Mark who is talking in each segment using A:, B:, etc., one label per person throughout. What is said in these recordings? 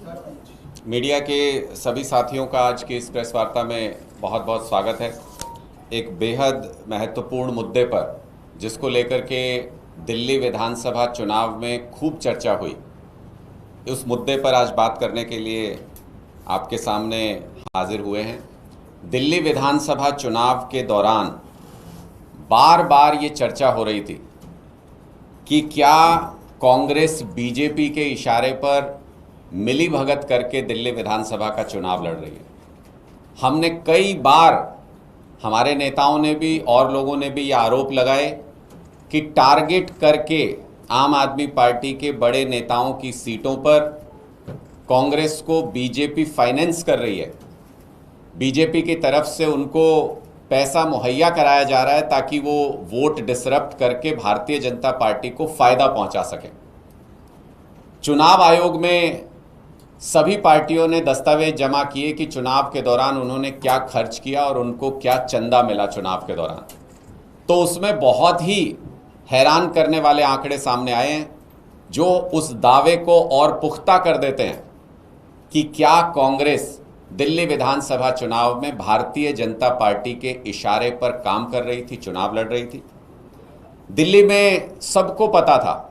A: Media के सभी साथियों का आज की इस प्रेस वार्ता में बहुत बहुत स्वागत है। एक बेहद महत्वपूर्ण मुद्दे पर जिसको लेकर के दिल्ली विधानसभा चुनाव में खूब चर्चा हुई, उस मुद्दे पर आज बात करने के लिए आपके सामने हाजिर हुए हैं। दिल्ली विधानसभा चुनाव के दौरान बार बार ये चर्चा हो रही थी कि क्या कांग्रेस बीजेपी के इशारे पर मिली भगत करके दिल्ली विधानसभा का चुनाव लड़ रही है। हमने कई बार, हमारे नेताओं ने भी और लोगों ने भी ये आरोप लगाए कि टारगेट करके आम आदमी पार्टी के बड़े नेताओं की सीटों पर कांग्रेस को बीजेपी फाइनेंस कर रही है। बीजेपी की तरफ से उनको पैसा मुहैया कराया जा रहा है ताकि वो वोट डिसरप्ट करके भारतीय जनता पार्टी को फायदा पहुंचा सके। चुनाव आयोग में सभी पार्टियों ने दस्तावेज जमा किए कि चुनाव के दौरान उन्होंने क्या खर्च किया और उनको क्या चंदा मिला चुनाव के दौरान। तो उसमें बहुत ही हैरान करने वाले आंकड़े सामने आए हैं जो उस दावे को और पुख्ता कर देते हैं कि क्या कांग्रेस दिल्ली विधानसभा चुनाव में भारतीय जनता पार्टी के इशारे पर काम कर रही थी, चुनाव लड़ रही थी। दिल्ली में सबको पता था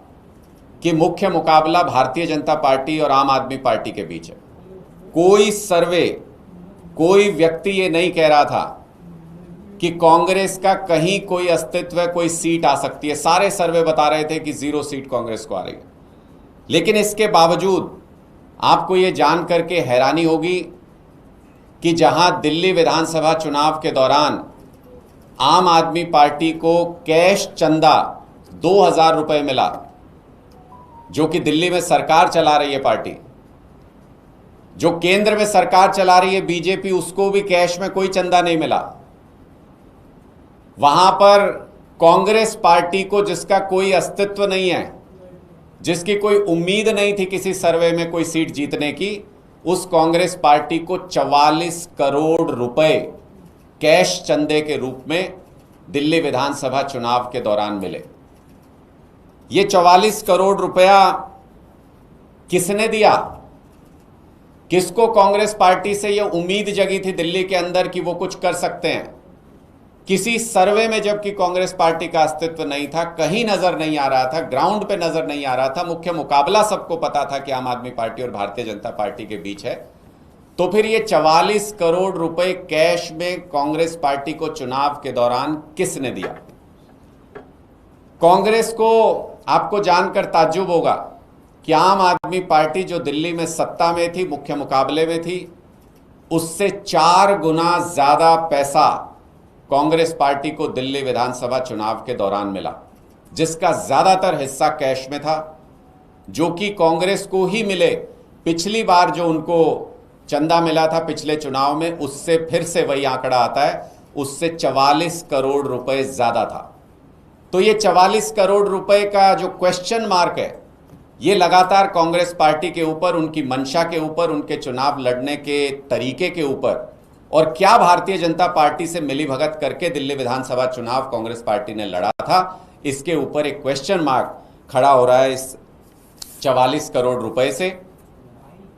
A: कि मुख्य मुकाबला भारतीय जनता पार्टी और आम आदमी पार्टी के बीच है। कोई सर्वे, कोई व्यक्ति ये नहीं कह रहा था कि कांग्रेस का कहीं कोई अस्तित्व है, कोई सीट आ सकती है। सारे सर्वे बता रहे थे कि 0 सीट कांग्रेस को आ रही है। लेकिन इसके बावजूद आपको ये जान करके हैरानी होगी कि जहां दिल्ली विधानसभा चुनाव के दौरान आम आदमी पार्टी को कैश चंदा 2000 रुपए मिला, जो कि दिल्ली में सरकार चला रही है पार्टी, जो केंद्र में सरकार चला रही है बीजेपी, उसको भी कैश में कोई चंदा नहीं मिला। वहां पर कांग्रेस पार्टी को, जिसका कोई अस्तित्व नहीं है, जिसकी कोई उम्मीद नहीं थी किसी सर्वे में कोई सीट जीतने की, उस कांग्रेस पार्टी को 44 करोड़ रुपए कैश चंदे के रूप में दिल्ली विधानसभा चुनाव के दौरान मिले। ये 44 करोड़ रुपया किसने दिया? किसको कांग्रेस पार्टी से ये उम्मीद जगी थी दिल्ली के अंदर कि वो कुछ कर सकते हैं? किसी सर्वे में जबकि कांग्रेस पार्टी का अस्तित्व नहीं था, कहीं नजर नहीं आ रहा था, ग्राउंड पे नजर नहीं आ रहा था, मुख्य मुकाबला सबको पता था कि आम आदमी पार्टी और भारतीय जनता पार्टी के बीच है, तो फिर ये 44 करोड़ रुपए कैश में कांग्रेस पार्टी को चुनाव के दौरान किसने दिया? कांग्रेस को आपको जानकर ताज्जुब होगा कि आम आदमी पार्टी जो दिल्ली में सत्ता में थी, मुख्य मुकाबले में थी, उससे 4 गुना ज्यादा पैसा कांग्रेस पार्टी को दिल्ली विधानसभा चुनाव के दौरान मिला, जिसका ज्यादातर हिस्सा कैश में था, जो कि कांग्रेस को ही मिले। पिछली बार जो उनको चंदा मिला था पिछले चुनाव में, उससे फिर से वही आंकड़ा आता है, उससे 44 करोड़ रुपए ज्यादा था। तो ये 44 करोड़ रुपए का जो क्वेश्चन मार्क है, ये लगातार कांग्रेस पार्टी के ऊपर, उनकी मंशा के ऊपर, उनके चुनाव लड़ने के तरीके के ऊपर, और क्या भारतीय जनता पार्टी से मिलीभगत करके दिल्ली विधानसभा चुनाव कांग्रेस पार्टी ने लड़ा था, इसके ऊपर एक क्वेश्चन मार्क खड़ा हो रहा है इस 44 करोड़ रुपए से।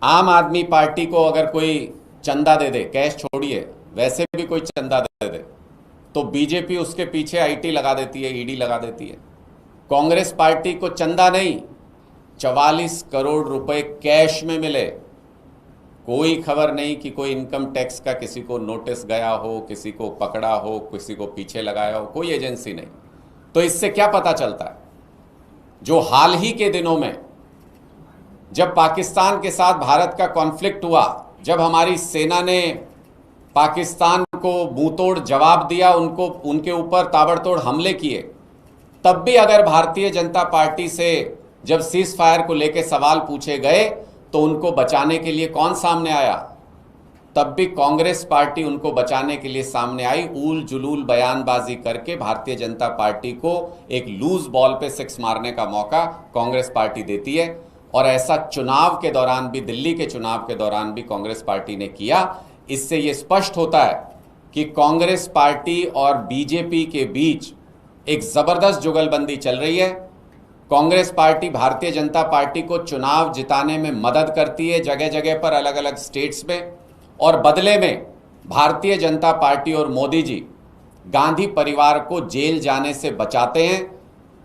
A: आम आदमी पार्टी को अगर कोई चंदा दे दे, कैश छोड़िए, वैसे भी कोई चंदा दे दे, तो बीजेपी उसके पीछे आईटी लगा देती है, ईडी लगा देती है। कांग्रेस पार्टी को चंदा नहीं, 44 करोड़ रुपए कैश में मिले। कोई खबर नहीं कि कोई इनकम टैक्स का किसी को नोटिस गया हो, किसी को पकड़ा हो, किसी को पीछे लगाया हो, कोई एजेंसी नहीं। तो इससे क्या पता चलता है? जो हाल ही के दिनों में जब पाकिस्तान के साथ भारत का कॉन्फ्लिक्ट हुआ, जब हमारी सेना ने पाकिस्तान को मुंहतोड़ जवाब दिया, उनके ऊपर ताबड़तोड़ हमले किए, तब भी अगर भारतीय जनता पार्टी से जब सीज फायर को लेकर सवाल पूछे गए तो उनको बचाने के लिए कौन सामने आया? तब भी कांग्रेस पार्टी उनको बचाने के लिए सामने आई। ऊल जुलूल बयानबाजी करके भारतीय जनता पार्टी को एक लूज बॉल पे 6 मारने का मौका कांग्रेस पार्टी देती है, और ऐसा चुनाव के दौरान भी, दिल्ली के चुनाव के दौरान भी कांग्रेस पार्टी ने किया। इससे यह स्पष्ट होता है कि कांग्रेस पार्टी और बीजेपी के बीच एक जबरदस्त जुगलबंदी चल रही है। कांग्रेस पार्टी भारतीय जनता पार्टी को चुनाव जिताने में मदद करती है जगह जगह पर, अलग अलग स्टेट्स में, और बदले में भारतीय जनता पार्टी और मोदी जी गांधी परिवार को जेल जाने से बचाते हैं।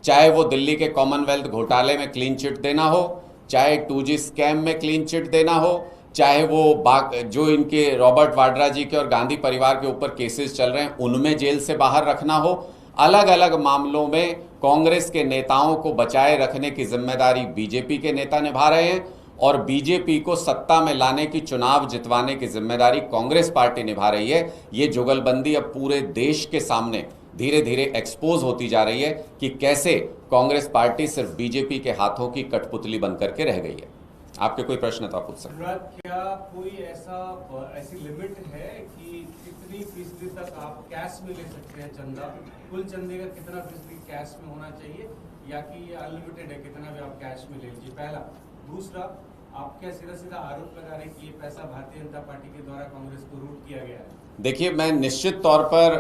A: चाहे वो दिल्ली के कॉमनवेल्थ घोटाले में क्लीन चिट देना हो, चाहे 2G स्कैम में क्लीन चिट देना हो, चाहे वो जो इनके रॉबर्ट वाड्रा जी के और गांधी परिवार के ऊपर केसेस चल रहे हैं उनमें जेल से बाहर रखना हो, अलग अलग मामलों में कांग्रेस के नेताओं को बचाए रखने की जिम्मेदारी बीजेपी के नेता निभा रहे हैं और बीजेपी को सत्ता में लाने की, चुनाव जितवाने की जिम्मेदारी कांग्रेस पार्टी निभा रही है। ये जुगलबंदी अब पूरे देश के सामने धीरे धीरे एक्सपोज होती जा रही है कि कैसे कांग्रेस पार्टी सिर्फ बीजेपी के हाथों की कठपुतली बनकर के रह गई है। आपके कोई प्रश्न तो आप पूछ सकते हैं।
B: क्या कोई ऐसी लिमिट है कि कितनी फीसदी तक आप कैश में ले सकते हैं चंदा? कुल चंदे का कितना फीसदी कैश में होना चाहिए, या कि ये अनलिमिटेड है, कितना भी आप कैश में ले लीजिए? पहला। दूसरा, आप क्या सीधा सीधा आरोप लगा रहे हैं कि ये पैसा भारतीय जनता पार्टी के द्वारा कांग्रेस को रूट किया गया है?
A: देखिए, मैं निश्चित तौर पर,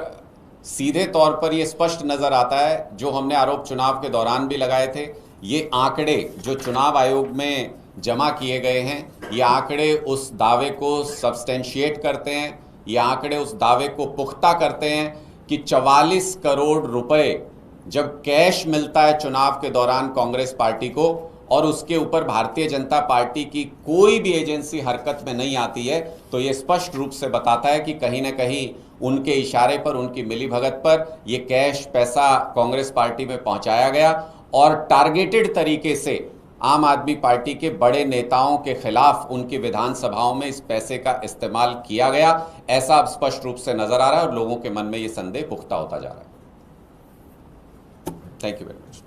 A: सीधे तौर पर ये स्पष्ट नजर आता है, जो हमने आरोप चुनाव के दौरान भी लगाए थे, ये आंकड़े जो चुनाव आयोग में जमा किए गए हैं, ये आंकड़े उस दावे को सब्सटेंशिएट करते हैं, ये आंकड़े उस दावे को पुख्ता करते हैं कि 44 करोड़ रुपए जब कैश मिलता है चुनाव के दौरान कांग्रेस पार्टी को, और उसके ऊपर भारतीय जनता पार्टी की कोई भी एजेंसी हरकत में नहीं आती है, तो ये स्पष्ट रूप से बताता है कि कहीं ना कहीं उनके इशारे पर, उनकी मिलीभगत पर ये कैश पैसा कांग्रेस पार्टी में पहुंचाया गया और टारगेटेड तरीके से आम आदमी पार्टी के बड़े नेताओं के खिलाफ उनकी विधानसभाओं में इस पैसे का इस्तेमाल किया गया। ऐसा अब स्पष्ट रूप से नजर आ रहा है और लोगों के मन में ये संदेह पुख्ता होता जा रहा है। Thank you very much.